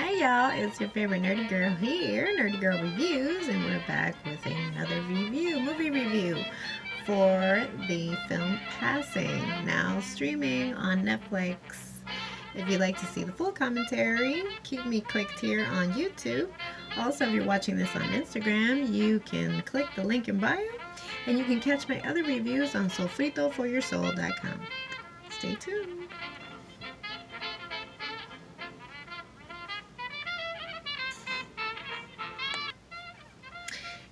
Hey y'all, it's your favorite nerdy girl here, Nerdy Girl Reviews, and we're back with another movie review for the film Passing, now streaming on Netflix. If you'd like to see the full commentary, keep me clicked here on YouTube. Also, if you're watching this on Instagram, you can click the link in bio, and you can catch my other reviews on sofritoforyoursoul.com. Stay tuned.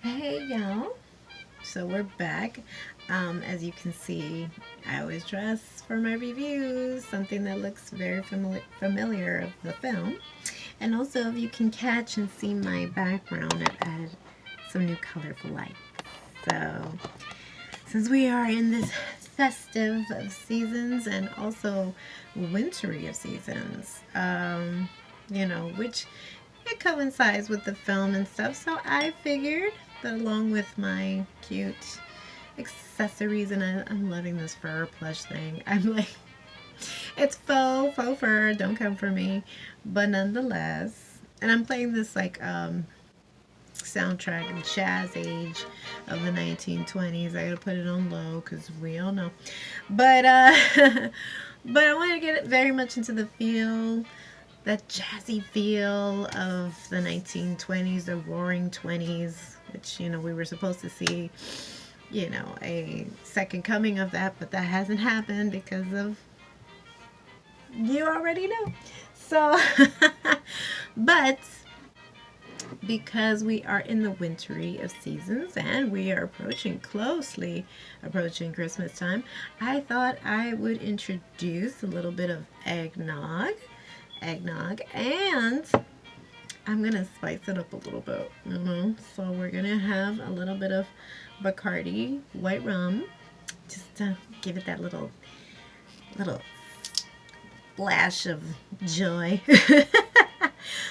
Hey y'all, so we're back. As you can see, I always dress for my reviews something that looks very familiar of the film. And also, if you can catch and see my background, I've added some new colorful lights. So, since we are in this festive of seasons and also wintry of seasons, which it coincides with the film and stuff, so I figured that along with my cute accessories, and I'm loving this fur plush thing. I'm like, it's faux fur, don't come for me, but nonetheless. And I'm playing this like soundtrack, jazz age of the 1920s. I gotta put it on low because we all know, but but I want to get it very much into the feel, that jazzy feel of the 1920s, the roaring 20s, which, we were supposed to see, a second coming of that, but that hasn't happened because of, you already know. So, but because we are in the wintry of seasons and we are closely approaching Christmas time, I thought I would introduce a little bit of eggnog, and I'm gonna spice it up a little bit. So we're gonna have a little bit of Bacardi white rum, just to give it that little splash of joy.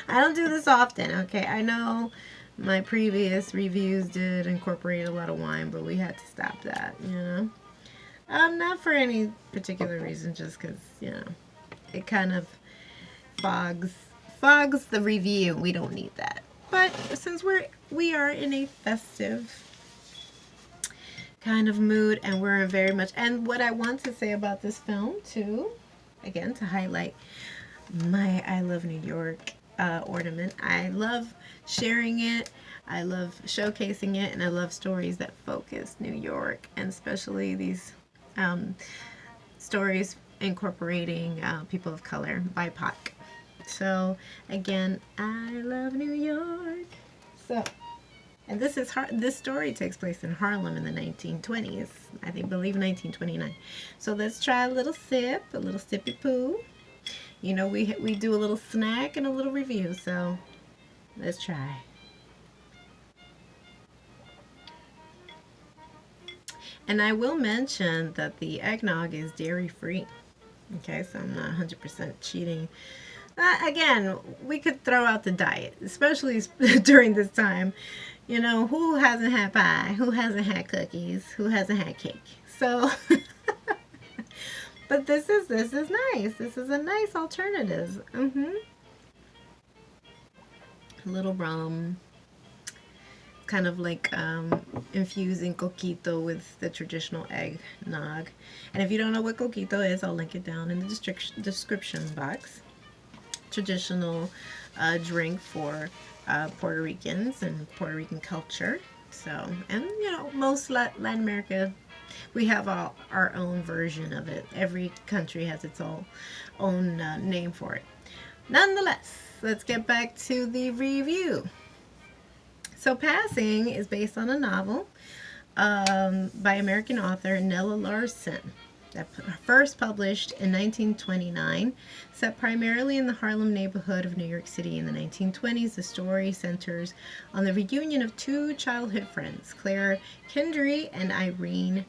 I don't do this often, okay? I know my previous reviews did incorporate a lot of wine, but we had to stop that, not for any particular reason, just because, it kind of fogs the review. We don't need that. But since we are in a festive kind of mood, and we're very much, and what I want to say about this film too, again, to highlight my I Love New York ornament. I love sharing it, I love showcasing it, and I love stories that focus New York, and especially these stories incorporating people of color, BIPOC. So again, I love New York. So, and this story takes place in Harlem in the 1920s. I believe 1929. So let's try a little sippy poo. We do a little snack and a little review. So let's try. And I will mention that the eggnog is dairy free. Okay, so I'm not 100% cheating. Again, we could throw out the diet, especially during this time. Who hasn't had pie? Who hasn't had cookies? Who hasn't had cake? So, but this is nice. This is a nice alternative. A little rum, kind of like infusing coquito with the traditional eggnog. And if you don't know what coquito is, I'll link it down in the description box. Traditional drink for Puerto Ricans and Puerto Rican culture. So, and most Latin America, we have our own version of it. Every country has its own name for it. Nonetheless, let's get back to the review. So, Passing is based on a novel by American author Nella Larsen, that first published in 1929, set primarily in the Harlem neighborhood of New York City in the 1920s. The story centers on the reunion of two childhood friends, Claire Kendry and Irene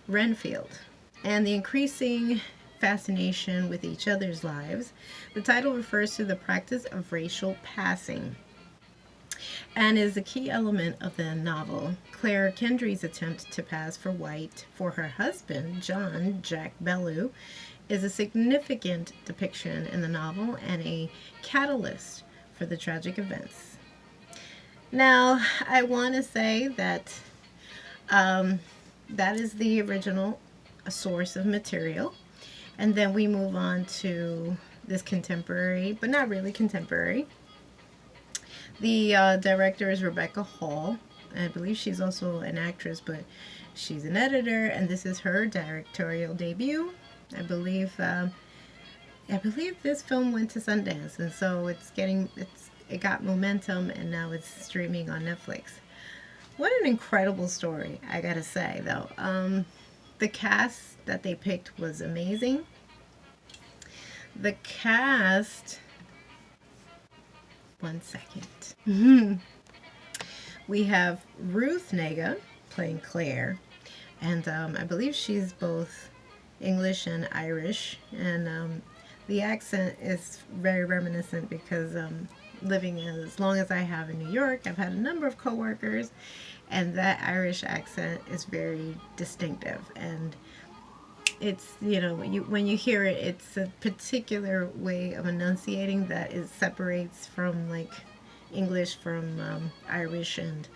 Renfield, and the increasing fascination with each other's lives. The title refers to the practice of racial passing and is a key element of the novel. Claire Kendry's attempt to pass for white for her husband, John Jack Bellew, is a significant depiction in the novel and a catalyst for the tragic events. Now, I want to say that um, that is the original source of material. And then we move on to this contemporary, but not really contemporary. The director is Rebecca Hall. I believe she's also an actress, but she's an editor, and this is her directorial debut. I believe I believe this film went to Sundance, and so it got momentum, and now it's streaming on Netflix. What an incredible story, I gotta say, though. The cast that they picked was amazing. The cast. One second. We have Ruth Negga playing Claire, and I believe she's both English and Irish, and the accent is very reminiscent because living as long as I have in New York, I've had a number of coworkers, and that Irish accent is very distinctive, and it's, when you hear it, it's a particular way of enunciating that it separates from like English from Irish, and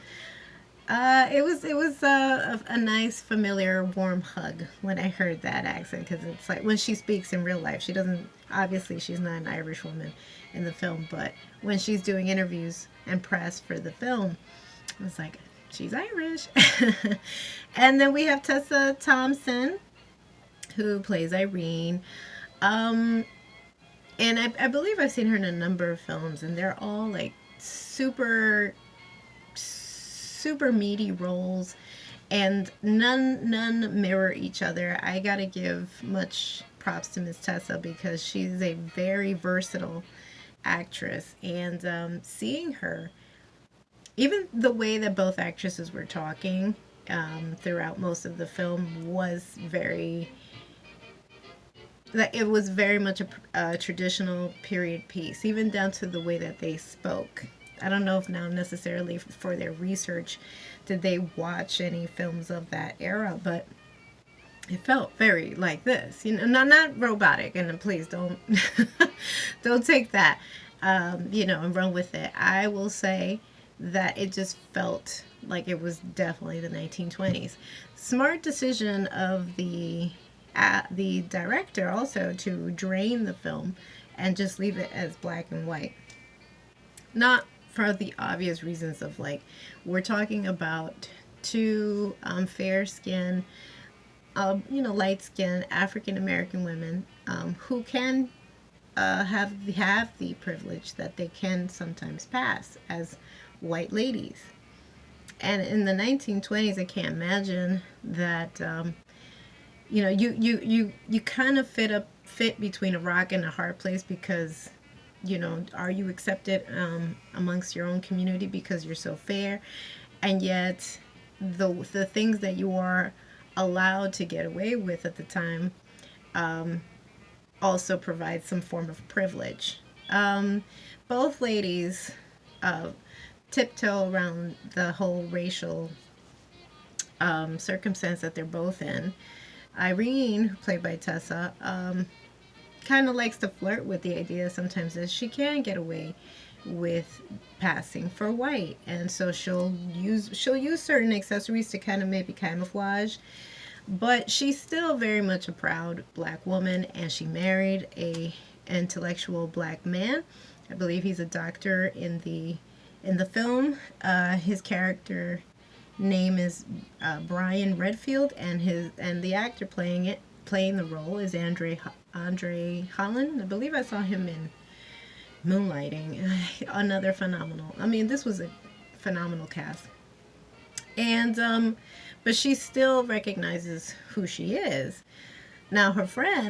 it was a nice, familiar, warm hug when I heard that accent, because it's like when she speaks in real life, she doesn't, obviously she's not an Irish woman in the film, but when she's doing interviews and press for the film, I was like, she's Irish. And then we have Tessa Thompson, who plays Irene. And I believe I've seen her in a number of films, and they're all like super meaty roles, and none mirror each other. I gotta give much props to Miss Tessa because she's a very versatile actress, and seeing her, even the way that both actresses were talking throughout most of the film was very, that it was very much a traditional period piece, even down to the way that they spoke. I don't know if now necessarily for their research did they watch any films of that era, but it felt very like this, not robotic. And please don't don't take that, and run with it. I will say that it just felt like it was definitely the 1920s. Smart decision of the director also to drain the film and just leave it as black and white. Not for the obvious reasons of, like, we're talking about two fair skinned, light skinned African American women who can have the privilege that they can sometimes pass as white ladies. And in the 1920s, I can't imagine that you kind of fit between a rock and a hard place, because are you accepted amongst your own community because you're so fair, and yet the things that you are allowed to get away with at the time also provide some form of privilege. Both ladies tiptoe around the whole racial circumstance that they're both in. Irene, played by Tessa, kind of likes to flirt with the idea sometimes that she can get away with passing for white, and so she'll use certain accessories to kind of maybe camouflage, but she's still very much a proud black woman, and she married a intellectual black man. I believe he's a doctor in the film. His character name is Brian Redfield, and the actor playing the role is Andre Holland. I believe I saw him in Moonlighting. Another phenomenal. I mean, this was a phenomenal cast. And but she still recognizes who she is. Now her friend,